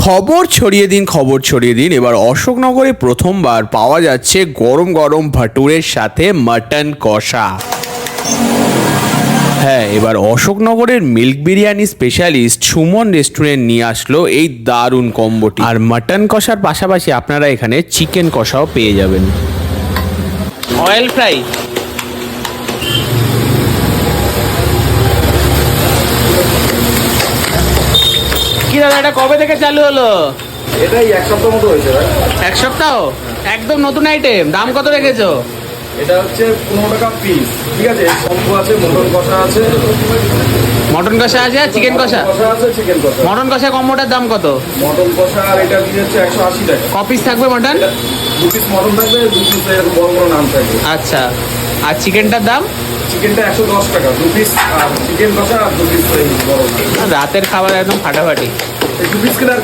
খবর ছড়িয়ে দিন। এবার অশোকনগরে প্রথমবার পাওয়া যাচ্ছে গরম গরম ভাটুরের সাথে মাটন কষা। হ্যাঁ, এবার অশোকনগরের milk biryani specialist Suman restaurant নিয়ে আসলো এই দারুণ কম্বোটি। আর মাটন কষার পাশাপাশি আপনারা এখানে চিকেন কষাও পেয়ে যাবেন। অয়েল ফ্রাই, কি দাদা এটা কবে থেকে চালু হলো? এটাই এক সপ্তাহ মতো হয়েছে ভাই। এক সপ্তাহ? একদম নতুন আইটেম। দাম কত রেখেছো? এটা হচ্ছে 15 টাকা পিস, ঠিক আছে। কম্বো আছে, মটন কষা আছে, মটন কষা আছে আর চিকেন কষা। কষা আছে, চিকেন কষা। মটন কষা কম্বোটার দাম কত? মটন কষা আর এটা দিয়ে হচ্ছে 180 টাকা। ক পিস থাকবে মটন? 2 পিস মটন থাকবে, 2 পিস এরকম বড় বড় নাম থাকবে। আচ্ছা, আর চিকেনটার দাম? চিকেনটা 110 টাকা 2 পিস, আর চিকেন কষা আর 2 পিস বড়। রাতের খাবার একদম ফাটাফাটি। এই 2 পিস কিনা